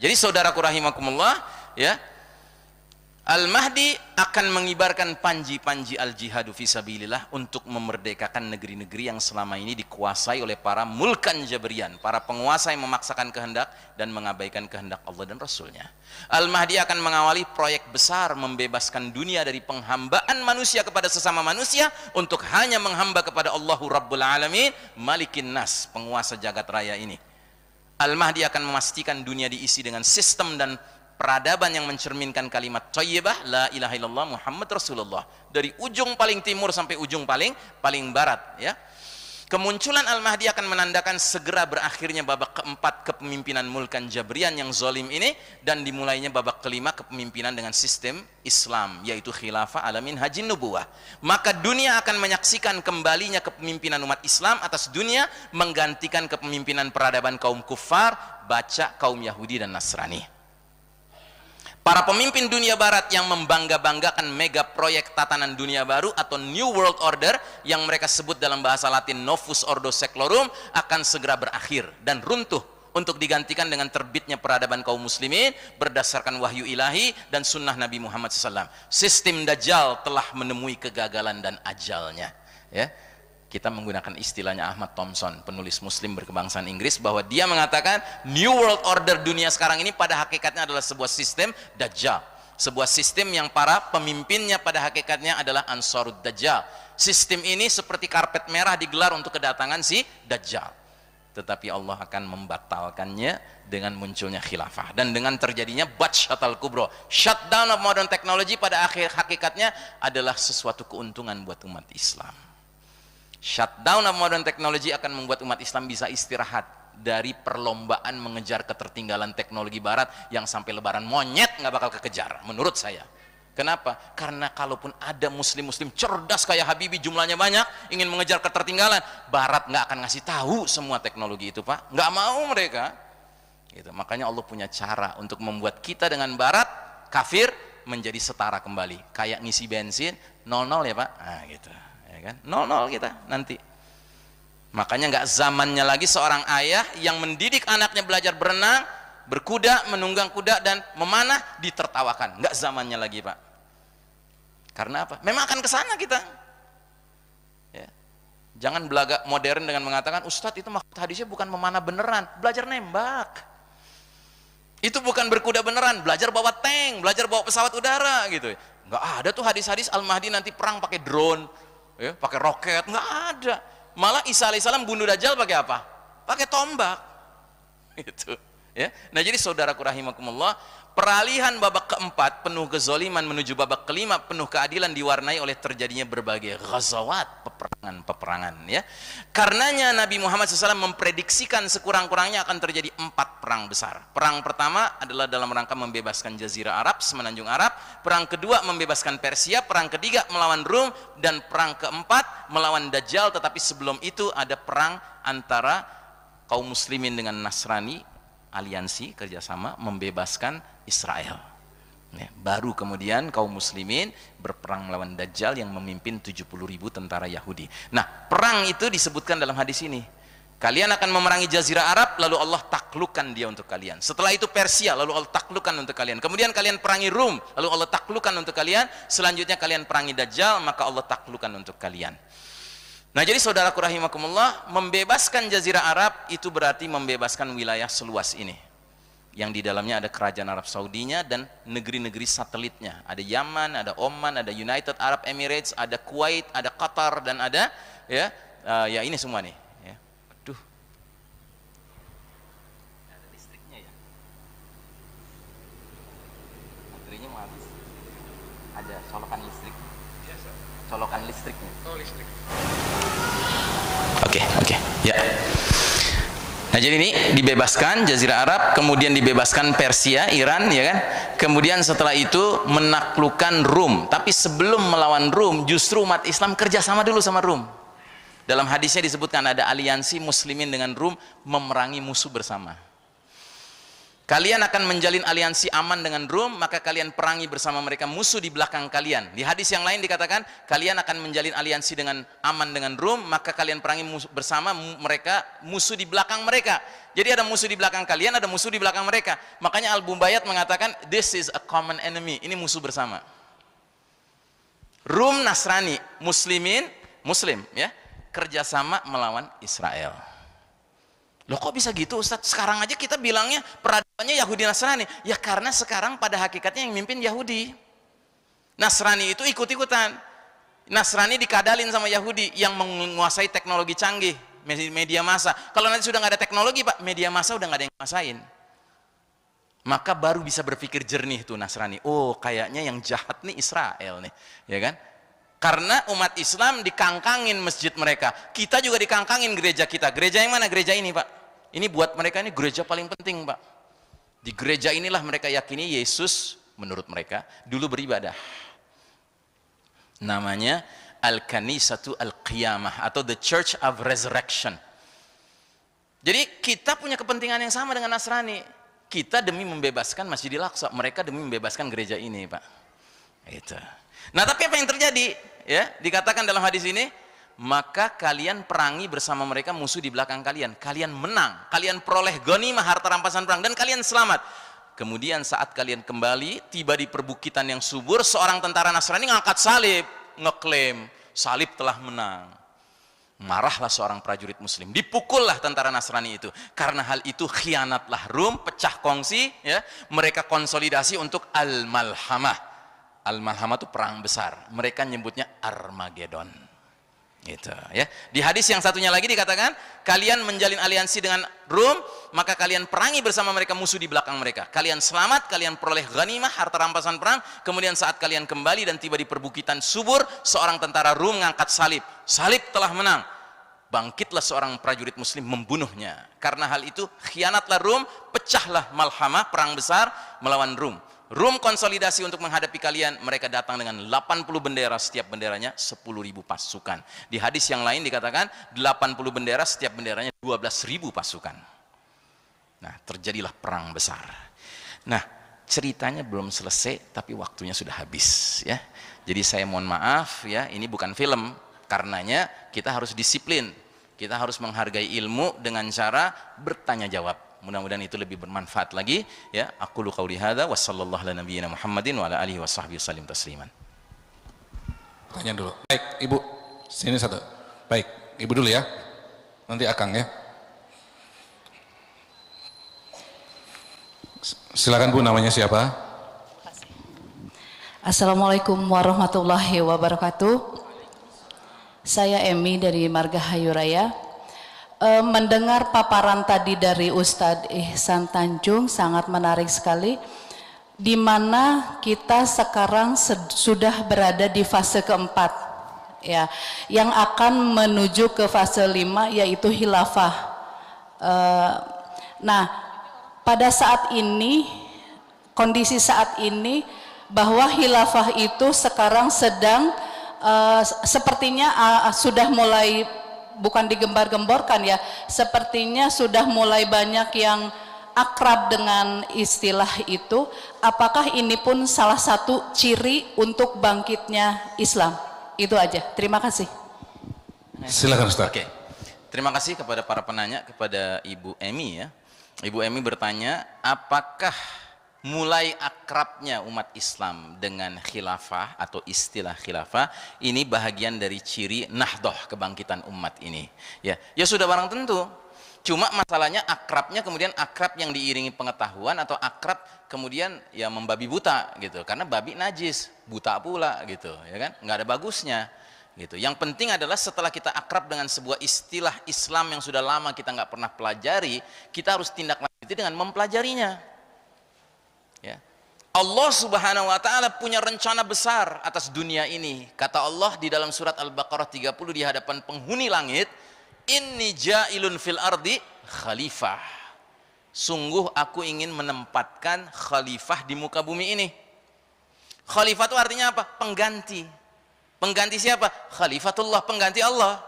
Jadi saudaraku rahimakumullah, ya, Al-Mahdi akan mengibarkan panji-panji al-jihadu fisabilillah untuk memerdekakan negeri-negeri yang selama ini dikuasai oleh para mulkan jabrian, para penguasa yang memaksakan kehendak dan mengabaikan kehendak Allah dan Rasulnya. Al-Mahdi akan mengawali proyek besar membebaskan dunia dari penghambaan manusia kepada sesama manusia untuk hanya menghamba kepada Allahu Rabbul Alamin, Malikin Nas, penguasa jagat raya ini. Al-Mahdi akan memastikan dunia diisi dengan sistem dan peradaban yang mencerminkan kalimat thayyibah la ilaha illallah Muhammad Rasulullah dari ujung paling timur sampai ujung paling barat, ya. Kemunculan Al-Mahdi akan menandakan segera berakhirnya babak keempat kepemimpinan mulkan jabrian yang zalim ini dan dimulainya babak kelima kepemimpinan dengan sistem Islam, yaitu khilafah alamin hajin nubuwah. Maka dunia akan menyaksikan kembalinya kepemimpinan umat Islam atas dunia, menggantikan kepemimpinan peradaban kaum kufar, baca kaum Yahudi dan Nasrani. Para pemimpin dunia barat yang membangga-banggakan mega proyek tatanan dunia baru atau New World Order yang mereka sebut dalam bahasa Latin Novus Ordo Seclorum akan segera berakhir dan runtuh untuk digantikan dengan terbitnya peradaban kaum muslimin berdasarkan wahyu ilahi dan sunnah Nabi Muhammad SAW. Sistem Dajjal telah menemui kegagalan dan ajalnya, ya. Kita menggunakan istilahnya Ahmad Thompson, penulis muslim berkebangsaan Inggris, bahwa dia mengatakan New World Order dunia sekarang ini pada hakikatnya adalah sebuah sistem Dajjal, sebuah sistem yang para pemimpinnya pada hakikatnya adalah Ansarud Dajjal. Sistem ini seperti karpet merah digelar untuk kedatangan si Dajjal, tetapi Allah akan membatalkannya dengan munculnya khilafah dan dengan terjadinya Batshatul Kubro. Shutdown of modern technology pada akhir hakikatnya adalah sesuatu keuntungan buat umat Islam. Shutdown of modern technology akan membuat umat Islam bisa istirahat dari perlombaan mengejar ketertinggalan teknologi barat yang sampai lebaran monyet nggak bakal kekejar, menurut saya. Kenapa? Karena kalaupun ada muslim-muslim cerdas kayak Habibie, jumlahnya banyak, ingin mengejar ketertinggalan, barat nggak akan ngasih tahu semua teknologi itu, Pak. Nggak mau mereka. Gitu. Makanya Allah punya cara untuk membuat kita dengan barat, kafir, menjadi setara kembali. Kayak ngisi bensin, 00 ya, Pak. Nah, gitu. Kan? 00 kita nanti. Makanya nggak zamannya lagi seorang ayah yang mendidik anaknya belajar berenang, berkuda, menunggang kuda dan memanah ditertawakan. Nggak zamannya lagi, Pak. Karena apa? Memang akan ke sana kita. Ya. Jangan belaga modern dengan mengatakan Ustadz itu maksud hadisnya bukan memanah beneran, belajar nembak. Itu bukan berkuda beneran, belajar bawa tank, belajar bawa pesawat udara gitu. Nggak ada tuh hadis-hadis Al-Mahdi nanti perang pakai drone. Ya, pakai roket, nggak ada. Malah Isa alaihissalam bunuh Dajjal pakai apa? Pakai tombak. Itu, ya. Nah, jadi saudaraku rahimakumullah, peralihan babak keempat penuh kezaliman menuju babak kelima penuh keadilan diwarnai oleh terjadinya berbagai ghazawat, peperangan, ya. Karenanya Nabi Muhammad SAW memprediksikan sekurang-kurangnya akan terjadi 4 perang besar. Perang pertama adalah dalam rangka membebaskan Jazirah Arab, semenanjung Arab. Perang kedua membebaskan Persia. Perang ketiga melawan Rum. Dan perang keempat melawan Dajjal. Tetapi sebelum itu ada perang antara kaum muslimin dengan Nasrani, aliansi kerjasama membebaskan Israel, ya. Baru kemudian kaum muslimin berperang melawan Dajjal yang memimpin 70.000 tentara Yahudi. Nah, perang itu disebutkan dalam hadis ini. Kalian akan memerangi Jazirah Arab, lalu Allah taklukkan dia untuk kalian. Setelah itu Persia, lalu Allah taklukkan untuk kalian. Kemudian kalian perangi Rum, lalu Allah taklukkan untuk kalian. Selanjutnya kalian perangi Dajjal, maka Allah taklukkan untuk kalian. Nah, jadi saudaraku rahimakumullah, membebaskan Jazirah Arab itu berarti membebaskan wilayah seluas ini, yang di dalamnya ada kerajaan Arab Saudinya dan negeri-negeri satelitnya. Ada Yaman, ada Oman, ada United Arab Emirates, ada Kuwait, ada Qatar, dan ada ya ini semua nih. Ya. Aduh, ada listriknya ya. Baterainya mau habis. Ada colokan listrik. Colokan listriknya. Oh, listrik. Oke, ya. Nah, jadi ini dibebaskan Jazirah Arab, kemudian dibebaskan Persia, Iran, ya kan? Kemudian setelah itu menaklukkan Rum. Tapi sebelum melawan Rum, justru umat Islam kerjasama dulu sama Rum. Dalam hadisnya disebutkan ada aliansi muslimin dengan Rum memerangi musuh bersama. Kalian akan menjalin aliansi aman dengan Rum, maka kalian perangi bersama mereka musuh di belakang kalian. Di hadis yang lain dikatakan, kalian akan menjalin aliansi dengan aman dengan Rum, maka kalian perangi bersama mereka musuh di belakang mereka. Jadi ada musuh di belakang kalian, ada musuh di belakang mereka. Makanya Al-Bubayat mengatakan, this is a common enemy. Ini musuh bersama. Rum Nasrani, Muslimin, Muslim, ya, kerjasama melawan Israel. Loh kok bisa gitu Ustadz? Sekarang aja kita bilangnya peradabannya Yahudi Nasrani. Ya karena sekarang pada hakikatnya yang mimpin Yahudi. Nasrani itu ikut-ikutan. Nasrani dikadalin sama Yahudi yang menguasai teknologi canggih, media massa. Kalau nanti sudah nggak ada teknologi Pak, media massa udah nggak ada yang nguasain. Maka baru bisa berpikir jernih tuh Nasrani. Oh kayaknya yang jahat nih Israel nih, ya kan? Karena umat Islam dikangkangin masjid mereka. Kita juga dikangkangin gereja kita. Gereja yang mana? Gereja ini Pak. Ini buat mereka ini gereja paling penting Pak. Di gereja inilah mereka yakini Yesus menurut mereka dulu beribadah. Namanya Al-Kanisatu Al-Qiyamah atau The Church of Resurrection. Jadi kita punya kepentingan yang sama dengan Nasrani. Kita demi membebaskan Masjidil Aqsa, mereka demi membebaskan gereja ini Pak. Itu. Nah tapi apa yang terjadi? Ya, dikatakan dalam hadis ini, maka kalian perangi bersama mereka musuh di belakang kalian. Kalian menang, kalian peroleh ghanimah harta rampasan perang dan kalian selamat. Kemudian saat kalian kembali tiba di perbukitan yang subur, seorang tentara Nasrani ngangkat salib, ngeklaim salib telah menang. Marahlah seorang prajurit Muslim, dipukullah tentara Nasrani itu. Karena hal itu khianatlah Rum, pecah kongsi, ya. Mereka konsolidasi untuk Al-Malhamah. Al-Malhamah itu perang besar. Mereka nyebutnya Armageddon. Gitu, ya. Di hadis yang satunya lagi dikatakan, kalian menjalin aliansi dengan Rum, maka kalian perangi bersama mereka musuh di belakang mereka. Kalian selamat, kalian peroleh ghanimah, harta rampasan perang. Kemudian saat kalian kembali dan tiba di perbukitan subur, seorang tentara Rum mengangkat salib. Salib telah menang. Bangkitlah seorang prajurit Muslim membunuhnya. Karena hal itu khianatlah Rum, pecahlah Malhamah, perang besar melawan Rum. Rum konsolidasi untuk menghadapi kalian, mereka datang dengan 80 bendera, setiap benderanya 10.000 pasukan. Di hadis yang lain dikatakan 80 bendera, setiap benderanya 12.000 pasukan. Nah, terjadilah perang besar. Nah, ceritanya belum selesai tapi waktunya sudah habis, ya. Jadi saya mohon maaf ya, ini bukan film. Karenanya kita harus disiplin. Kita harus menghargai ilmu dengan cara bertanya jawab. Mudah-mudahan itu lebih bermanfaat lagi, ya. Aqulu qauli hadza wa sallallahu ala nabiyyina Muhammadin wa ala alihi washabbihi wasallim tasliman. Tanya dulu. Baik, Ibu. Sini satu. Baik, Ibu dulu ya. Nanti Akang ya. Silakan Bu, namanya siapa? Assalamualaikum warahmatullahi wabarakatuh. Saya Emi dari Margahayu Raya. Mendengar paparan tadi dari Ustadz Ihsan Tanjung sangat menarik sekali, di mana kita sekarang sudah berada di fase keempat, ya, yang akan menuju ke fase 5 yaitu khilafah. Nah, pada saat ini, kondisi saat ini bahwa khilafah itu sekarang sedang sepertinya sudah mulai, bukan digembar-gemborkan ya, sepertinya sudah mulai banyak yang akrab dengan istilah itu. Apakah ini pun salah satu ciri untuk bangkitnya Islam? Itu aja, terima kasih. Silakan Ustaz. Oke. Terima kasih kepada para penanya, kepada Ibu Emi ya. Ibu Emi bertanya, apakah mulai akrabnya umat Islam dengan khilafah atau istilah khilafah ini bahagian dari ciri nahdoh, kebangkitan umat ini, ya sudah barang tentu. Cuma masalahnya akrabnya kemudian akrab yang diiringi pengetahuan atau akrab kemudian ya membabi buta gitu, karena babi najis, buta pula gitu, ya kan, nggak ada bagusnya gitu. Yang penting adalah setelah kita akrab dengan sebuah istilah Islam yang sudah lama kita nggak pernah pelajari, kita harus tindak lanjuti dengan mempelajarinya. Ya. Allah Subhanahu wa taala punya rencana besar atas dunia ini. Kata Allah di dalam surat Al-Baqarah 30 di hadapan penghuni langit, inni ja'ilun fil ardi khalifah. Sungguh aku ingin menempatkan khalifah di muka bumi ini. Khalifah itu artinya apa? Pengganti. Pengganti siapa? Khalifatullah, pengganti Allah.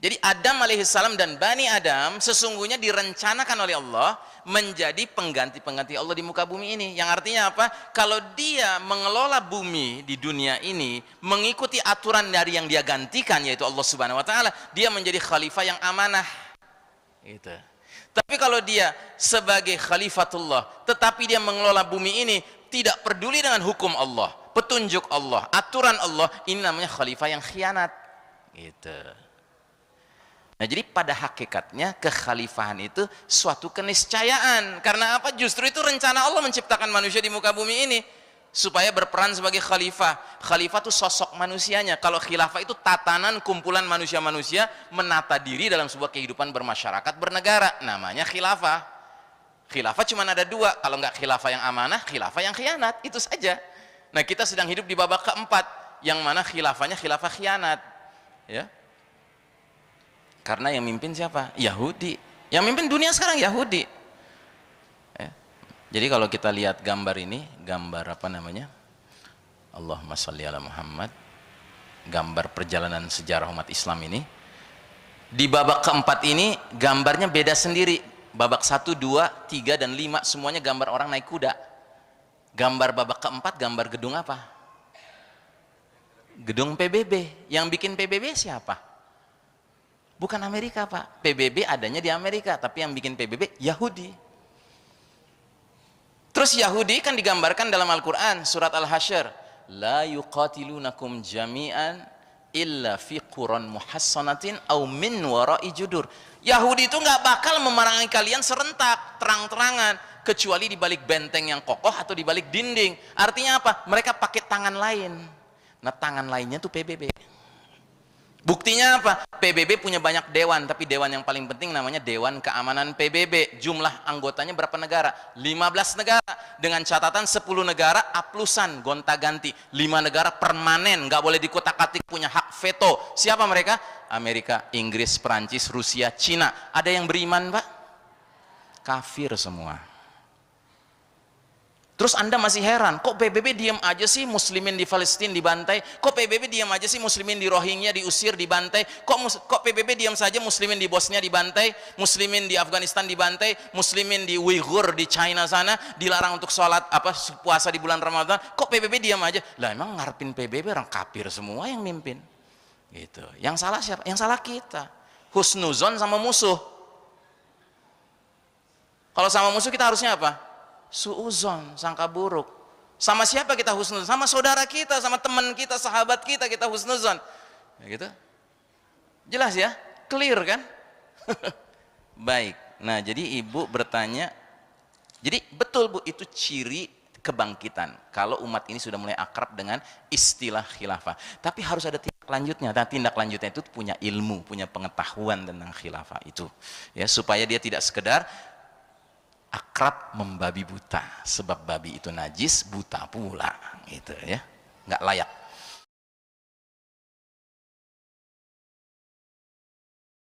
Jadi Adam alaihissalam dan Bani Adam sesungguhnya direncanakan oleh Allah menjadi pengganti-pengganti Allah di muka bumi ini. Yang artinya apa? Kalau dia mengelola bumi di dunia ini mengikuti aturan dari yang dia gantikan, yaitu Allah Subhanahu wa taala, dia menjadi khalifah yang amanah. Gitu. Tapi kalau dia sebagai khalifatullah tetapi dia mengelola bumi ini tidak peduli dengan hukum Allah, petunjuk Allah, aturan Allah, ini namanya khalifah yang khianat. Gitu. Nah, jadi pada hakikatnya kekhalifahan itu suatu keniscayaan. Karena apa? Justru itu rencana Allah menciptakan manusia di muka bumi ini supaya berperan sebagai khalifah. Khalifah itu sosok manusianya. Kalau khilafah itu tatanan kumpulan manusia-manusia menata diri dalam sebuah kehidupan bermasyarakat, bernegara. Namanya khilafah. Khilafah cuma ada dua. Kalau nggak khilafah yang amanah, khilafah yang khianat. Itu saja. Nah, kita sedang hidup di babak keempat, yang mana khilafahnya khilafah khianat. Ya. Karena yang mimpin siapa? Yahudi. Yang mimpin dunia sekarang Yahudi. Ya. Jadi kalau kita lihat gambar ini, gambar apa namanya? Allahumma sholli ala Muhammad. Gambar perjalanan sejarah umat Islam ini. Di babak keempat ini gambarnya beda sendiri. Babak 1, 2, 3, dan 5 semuanya gambar orang naik kuda. Gambar babak keempat gambar gedung apa? Gedung PBB. Yang bikin PBB siapa? Bukan Amerika, Pak. PBB adanya di Amerika, tapi yang bikin PBB Yahudi. Terus Yahudi kan digambarkan dalam Al-Quran, surat Al-Hasyr. La yuqatilunakum jami'an illa fi quran muhassanatin aw min wara'i judur. Yahudi itu nggak bakal memerangi kalian serentak, terang-terangan, kecuali di balik benteng yang kokoh atau di balik dinding. Artinya apa? Mereka pakai tangan lain. Nah, tangan lainnya tuh PBB. Buktinya apa? PBB punya banyak dewan, tapi dewan yang paling penting namanya Dewan Keamanan PBB. Jumlah anggotanya berapa negara? 15 negara. Dengan catatan 10 negara aplusan, gonta-ganti. 5 negara permanen, nggak boleh dikutak-katik, punya hak veto. Siapa mereka? Amerika, Inggris, Perancis, Rusia, Cina. Ada yang beriman, Pak? Kafir semua. Terus Anda masih heran, kok PBB diam aja sih muslimin di Palestina dibantai? Kok PBB diam aja sih muslimin di Rohingya diusir, dibantai? Kok PBB diam saja muslimin di Bosnia dibantai? Muslimin di Afghanistan dibantai? Muslimin di Uighur di China sana dilarang untuk sholat puasa di bulan Ramadan? Kok PBB diam aja? Lah emang ngarepin PBB orang kafir semua yang mimpin. Gitu. Yang salah siapa? Yang salah kita. Husnuzon sama musuh. Kalau sama musuh kita harusnya apa? Suuzon, sangka buruk. Sama siapa kita husnuzon? Sama saudara kita, sama teman kita, sahabat kita husnuzon. Ya gitu. Jelas ya? Clear kan? Baik. Nah, jadi ibu bertanya, jadi betul Bu, itu ciri kebangkitan. Kalau umat ini sudah mulai akrab dengan istilah khilafah. Tapi harus ada tindak lanjutnya. Nah, tindak lanjutnya itu punya ilmu, punya pengetahuan tentang khilafah itu. Ya, supaya dia tidak sekedar akrab membabi buta, sebab babi itu najis, buta pula, gitu ya, nggak layak.